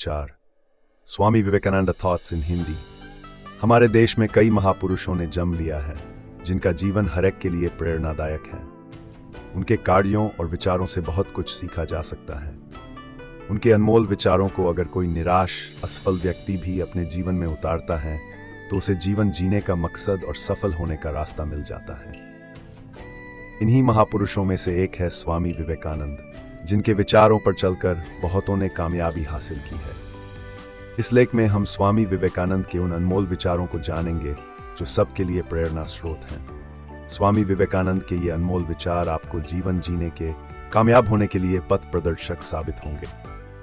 विचार। Swami Vivekananda thoughts in Hindi. हमारे देश में कई महापुरुषों ने जन्म लिया है जिनका जीवन हर एक के लिए प्रेरणादायक है। उनके कार्यों और विचारों से बहुत कुछ सीखा जा सकता है। उनके अनमोल विचारों को अगर कोई निराश असफल व्यक्ति भी अपने जीवन में उतारता है तो उसे जीवन जीने का मकसद और सफल होने का रास्ता मिल जाता है। इन्हीं महापुरुषों में से एक है स्वामी विवेकानंद, जिनके विचारों पर चलकर बहुतों ने कामयाबी हासिल की है। इस लेख में हम स्वामी विवेकानंद के उन अनमोल विचारों को जानेंगे जो सबके लिए प्रेरणा स्रोत हैं। स्वामी विवेकानंद के ये अनमोल विचार आपको जीवन जीने के, कामयाब होने के लिए पथ प्रदर्शक साबित होंगे।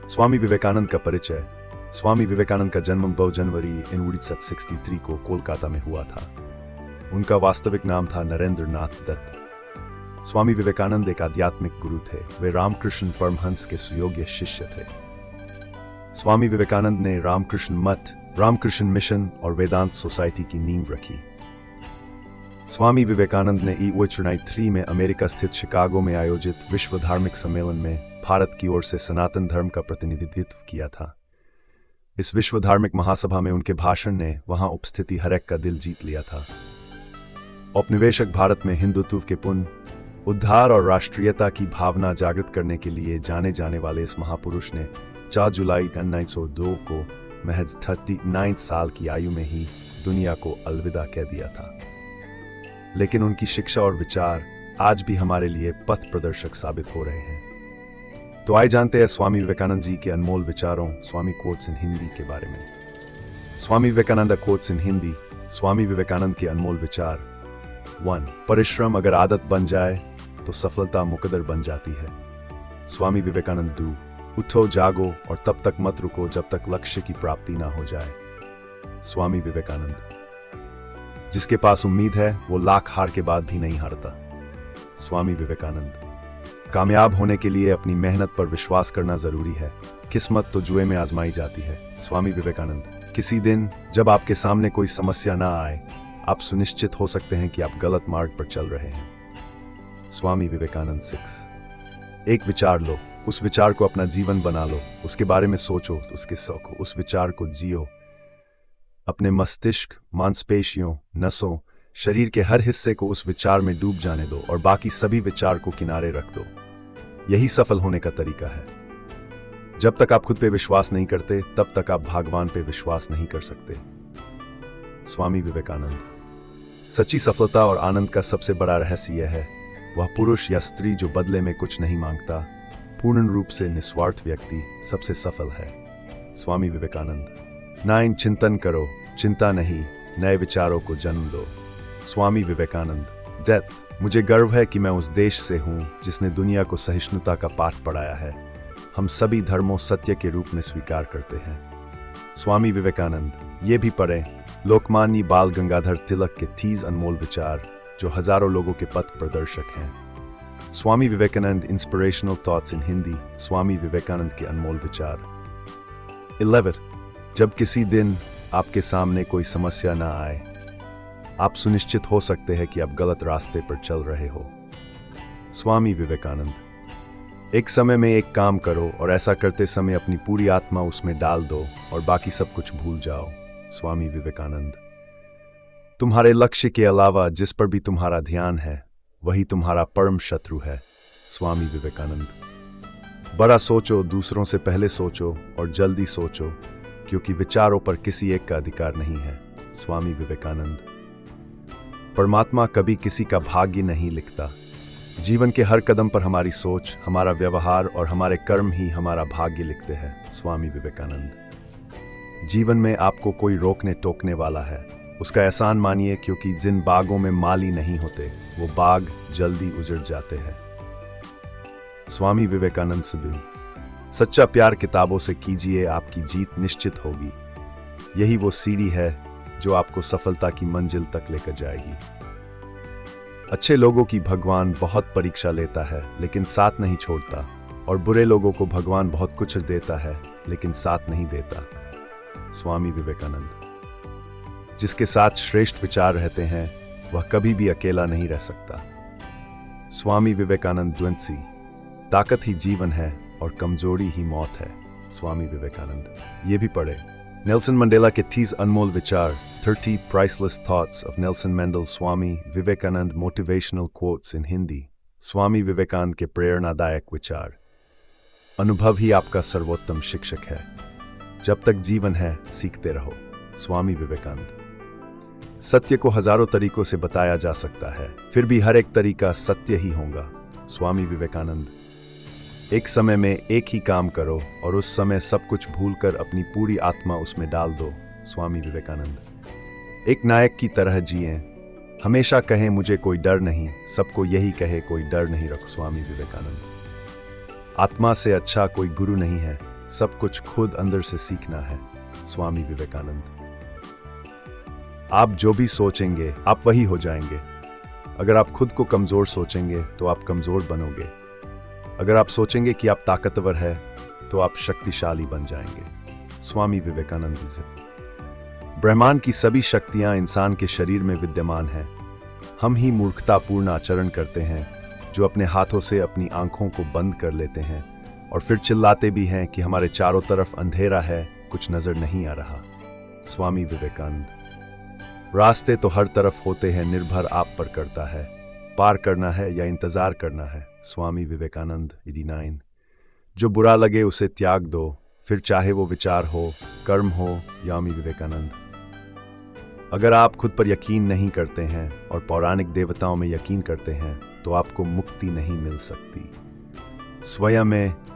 स्वामी विवेकानंद का परिचय। स्वामी विवेकानंद का जन्म 2 जनवरी 1963 को कोलकाता में हुआ था। उनका वास्तविक नाम था नरेंद्र नाथ दत्त। स्वामी विवेकानंद एक आध्यात्मिक गुरु थे। वे रामकृष्ण परमहंस के सुयोग्य शिष्य थे। स्वामी विवेकानंद ने रामकृष्ण मठ, रामकृष्ण मिशन और वेदांत सोसाइटी की नींव रखी। स्वामी विवेकानंद ने 1993 में अमेरिका स्थित शिकागो में आयोजित विश्व धार्मिक सम्मेलन में भारत की ओर से सनातन धर्म का प्रतिनिधित्व किया था। इस विश्व धार्मिक महासभा में उनके भाषण ने वहां उपस्थिति हर एक का दिल जीत लिया था। औपनिवेशिक भारत में हिंदुत्व के पुनः उद्धार और राष्ट्रीयता की भावना जागृत करने के लिए जाने जाने वाले इस महापुरुष ने 4 जुलाई 1902 को महज 39 साल की आयु में ही दुनिया को अलविदा कह दिया था। लेकिन उनकी शिक्षा और विचार आज भी हमारे लिए पथ प्रदर्शक साबित हो रहे हैं। तो आइए जानते हैं स्वामी विवेकानंद जी के अनमोल विचारों, स्वामी कोट्स इन हिंदी के बारे में। Swami Vivekananda quotes in Hindi. स्वामी विवेकानंद के अनमोल विचार। 1. परिश्रम अगर आदत बन जाए तो सफलता मुकद्दर बन जाती है। स्वामी विवेकानंद 2. उठो जागो और तब तक मत रुको जब तक लक्ष्य की प्राप्ति ना हो जाए। स्वामी विवेकानंद। जिसके पास उम्मीद है वो लाख हार के बाद भी नहीं हारता। स्वामी विवेकानंद। कामयाब होने के लिए अपनी मेहनत पर विश्वास करना जरूरी है। किस्मत तो जुए में आजमाई जाती है। स्वामी विवेकानंद। किसी दिन जब आपके सामने कोई समस्या ना आए, आप सुनिश्चित हो सकते हैं कि आप गलत मार्ग पर चल रहे हैं। स्वामी विवेकानंद 6. एक विचार लो, उस विचार को अपना जीवन बना लो, उसके बारे में सोचो, उसके शौक, उस विचार को जियो। अपने मस्तिष्क, मांसपेशियों, नसों, शरीर के हर हिस्से को उस विचार में डूब जाने दो और बाकी सभी विचार को किनारे रख दो। यही सफल होने का तरीका है। जब तक आप खुद पे विश्वास नहीं करते तब तक आप भगवान पे विश्वास नहीं कर सकते। स्वामी विवेकानंद। सच्ची सफलता और आनंद का सबसे बड़ा रहस्य यह है, वह पुरुष या स्त्री जो बदले में कुछ नहीं मांगता, पूर्ण रूप से निस्वार्थ व्यक्ति सबसे सफल है। स्वामी विवेकानंद। 9. चिंतन करो, चिंता नहीं, नए विचारों को जन्म दो। स्वामी विवेकानंद। डेथ। मुझे गर्व है कि मैं उस देश से हूँ जिसने दुनिया को सहिष्णुता का पाठ पढ़ाया है। हम सभी धर्मों सत्य के रूप में स्वीकार करते हैं। स्वामी विवेकानंद। ये भी पढ़ें, लोकमान्य बाल गंगाधर तिलक के 30 अनमोल विचार जो हजारों लोगों के पथ प्रदर्शक हैं। Swami Vivekananda inspirational thoughts in Hindi. Swami Vivekananda के अनमोल विचार। 11. जब किसी दिन आपके सामने कोई समस्या ना आए, आप सुनिश्चित हो सकते हैं कि आप गलत रास्ते पर चल रहे हो। स्वामी विवेकानंद। एक समय में एक काम करो और ऐसा करते समय अपनी पूरी आत्मा उसमें डाल दो और बाकी सब कुछ भूल जाओ। स्वामी विवेकानंद। तुम्हारे लक्ष्य के अलावा जिस पर भी तुम्हारा ध्यान है वही तुम्हारा परम शत्रु है। स्वामी विवेकानंद। बड़ा सोचो, दूसरों से पहले सोचो और जल्दी सोचो, क्योंकि विचारों पर किसी एक का अधिकार नहीं है। स्वामी विवेकानंद। परमात्मा कभी किसी का भाग्य नहीं लिखता। जीवन के हर कदम पर हमारी सोच, हमारा व्यवहार और हमारे कर्म ही हमारा भाग्य लिखते हैं। स्वामी विवेकानंद। जीवन में आपको कोई रोकने टोकने वाला है, उसका एहसान मानिए, क्योंकि जिन बागों में माली नहीं होते वो बाग जल्दी उजड़ जाते हैं। स्वामी विवेकानंद सिबिल। सच्चा प्यार किताबों से कीजिए, आपकी जीत निश्चित होगी। यही वो सीढ़ी है जो आपको सफलता की मंजिल तक लेकर जाएगी। अच्छे लोगों की भगवान बहुत परीक्षा लेता है लेकिन साथ नहीं छोड़ता, और बुरे लोगों को भगवान बहुत कुछ देता है लेकिन साथ नहीं देता। स्वामी विवेकानंद। जिसके साथ श्रेष्ठ विचार रहते हैं वह कभी भी अकेला नहीं रह सकता। स्वामी विवेकानंद द्वंसी। ताकत ही जीवन है और कमजोरी ही मौत है। स्वामी विवेकानंद। ये भी पढ़े नेल्सन मंडेला के 30 अनमोल विचार, 30 priceless thoughts of Nelson Mandela, Swami Vivekananda motivational quotes in Hindi. Swami Vivekananda के प्रेरणादायक विचार। अनुभव ही आपका सर्वोत्तम शिक्षक है। जब तक जीवन है सीखते रहो। स्वामी विवेकानंद। सत्य को हजारों तरीकों से बताया जा सकता है, फिर भी हर एक तरीका सत्य ही होगा। स्वामी विवेकानंद। एक समय में एक ही काम करो और उस समय सब कुछ भूलकर अपनी पूरी आत्मा उसमें डाल दो। स्वामी विवेकानंद। एक नायक की तरह जिएं, हमेशा कहें मुझे कोई डर नहीं, सबको यही कहे कोई डर नहीं रखो। स्वामी विवेकानंद। आत्मा से अच्छा कोई गुरु नहीं है, सब कुछ खुद अंदर से सीखना है। स्वामी विवेकानंद। आप जो भी सोचेंगे आप वही हो जाएंगे। अगर आप खुद को कमजोर सोचेंगे तो आप कमजोर बनोगे। अगर आप सोचेंगे कि आप ताकतवर है तो आप शक्तिशाली बन जाएंगे। स्वामी विवेकानंद जी। ब्रह्मांड की सभी शक्तियां इंसान के शरीर में विद्यमान हैं। हम ही मूर्खतापूर्ण आचरण करते हैं, जो अपने हाथों से अपनी आंखों को बंद कर लेते हैं और फिर चिल्लाते भी हैं कि हमारे चारों तरफ अंधेरा है, कुछ नजर नहीं आ रहा। स्वामी विवेकानंद। रास्ते तो हर तरफ होते हैं, निर्भर आप पर करता है, पार करना है या इंतजार करना है। स्वामी विवेकानंद। 89। जो बुरा लगे उसे त्याग दो, फिर चाहे वो विचार हो, कर्म हो। स्वामी विवेकानंद। अगर आप खुद पर यकीन नहीं करते हैं और पौराणिक देवताओं में यकीन करते हैं तो आपको मुक्ति नहीं मिल सकती। स्वयं में